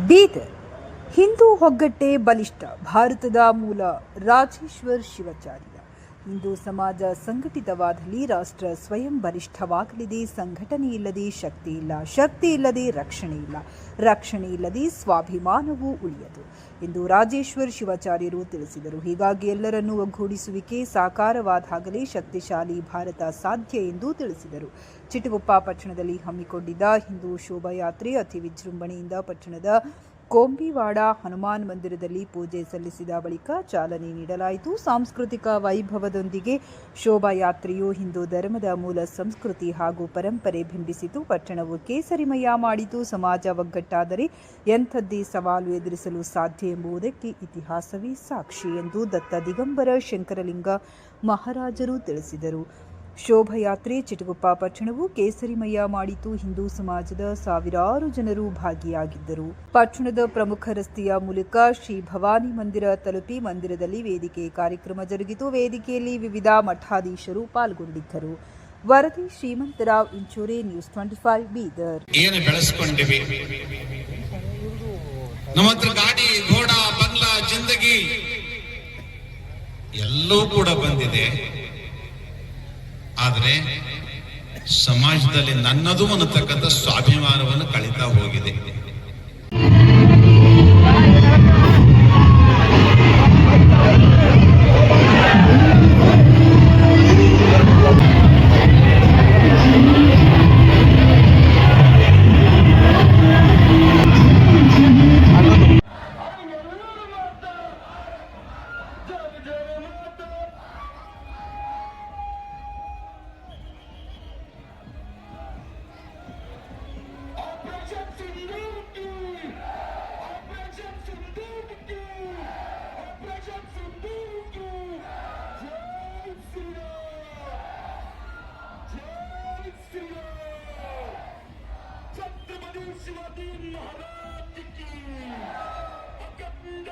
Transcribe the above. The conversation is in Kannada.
ಬೀದರ್ ಹಿಂದೂ ಒಗ್ಗಟ್ಟೆ ಬಲಿಷ್ಠ. ಭಾರತದ ಮೂಲ ರಾಜೇಶ್ವರ್ ಶಿವಾಚಾರ್ಯ. ಹಿಂದೂ ಸಮಾಜ ಸಂಘಟಿತವಾದಲ್ಲಿ ರಾಷ್ಟ್ರ ಸ್ವಯಂ ಬಲಿಷ್ಠವಾಗಲಿದೆ. ಸಂಘಟನೆ ಇಲ್ಲದೆ ಶಕ್ತಿ ಇಲ್ಲ, ಶಕ್ತಿ ಇಲ್ಲದೆ ರಕ್ಷಣೆ ಇಲ್ಲ, ರಕ್ಷಣೆ ಇಲ್ಲದೆ ಸ್ವಾಭಿಮಾನವೂ ಉಳಿಯದು ಎಂದು ರಾಜೇಶ್ವರ್ ಶಿವಾಚಾರ್ಯರು ತಿಳಿಸಿದರು. ಹೀಗಾಗಿ ಎಲ್ಲರನ್ನೂ ಒಗ್ಗೂಡಿಸುವಿಕೆ ಸಾಕಾರವಾದಾಗಲೇ ಶಕ್ತಿಶಾಲಿ ಭಾರತ ಸಾಧ್ಯ ಎಂದು ತಿಳಿಸಿದರು. ಚಿಟಗುಪ್ಪ ಪಟ್ಟಣದಲ್ಲಿ ಹಮ್ಮಿಕೊಂಡಿದ್ದ ಹಿಂದೂ ಶೋಭಾಯಾತ್ರೆ ಅತಿ ವಿಜೃಂಭಣೆಯಿಂದ ಪಟ್ಟಣದ ಕೊಂಬಿವಾಡ ಹನುಮಾನ್ ಮಂದಿರದಲ್ಲಿ ಪೂಜೆ ಸಲ್ಲಿಸಿದ ಬಳಿಕ ಚಾಲನೆ ನೀಡಲಾಯಿತು. ಸಾಂಸ್ಕೃತಿಕ ವೈಭವದೊಂದಿಗೆ ಶೋಭಾಯಾತ್ರೆಯು ಹಿಂದೂ ಧರ್ಮದ ಮೂಲ ಸಂಸ್ಕೃತಿ ಹಾಗೂ ಪರಂಪರೆ ಬಿಂಬಿಸಿತು. ಪಟ್ಟಣವು ಕೇಸರಿಮಯ ಮಾಡಿತು. ಸಮಾಜ ಒಗ್ಗಟ್ಟಾದರೆ ಎಂಥದ್ದೇ ಸವಾಲು ಎದುರಿಸಲು ಸಾಧ್ಯ ಎಂಬುದಕ್ಕೆ ಇತಿಹಾಸವೇ ಸಾಕ್ಷಿ ಎಂದು ದತ್ತ ದಿಗಂಬರ ಶಂಕರಲಿಂಗ ಮಹಾರಾಜರು ತಿಳಿಸಿದರು. ಶೋಭಾಯಾತ್ರೆ ಚಿಟಗುಪ್ಪ ಪಟ್ಟಣವು ಕೇಸರಿಮಯ ಮಾಡಿತು. ಹಿಂದೂ ಸಮಾಜದ ಸಾವಿರಾರು ಜನರು ಭಾಗಿಯಾಗಿದ್ದರು. ಪಟ್ಟಣದ ಪ್ರಮುಖ ರಸ್ತೆಯ ಮೂಲಕ ಶ್ರೀ ಭವಾನಿ ಮಂದಿರ ತಲುಪಿ ಮಂದಿರದಲ್ಲಿ ವೇದಿಕೆ ಕಾರ್ಯಕ್ರಮ ಜರುಗಿತು. ವೇದಿಕೆಯಲ್ಲಿ ವಿವಿಧ ಮಠಾಧೀಶರು ಪಾಲ್ಗೊಂಡಿದ್ದರು. ವರದಿ ಶ್ರೀಮಂತರಾವ್ ಇಂಚೋರೆ, ನ್ಯೂಸ್ 25 ಬೀದರ್. ಏನು ಬೆಳೆಸ್ಕೊಂಡಿವಿ, ನಮ್ಮ ಹತ್ರ ಗಾಡಿ, ಘೋಡ, ಬಂಗ್ಲಾ, ಜಿಂದಗಿ ಎಲ್ಲವೂ ಕೂಡ ಬಂದಿದೆ. ಆದರೆ ಸಮಾಜದಲ್ಲಿ ನನ್ನದು ಅನ್ನತಕ್ಕಂಥ ಸ್ವಾಭಿಮಾನವನ್ನು ಕಳೀತಾ ಹೋಗಿದೆ. छत्रपति शिवाजी महाराज की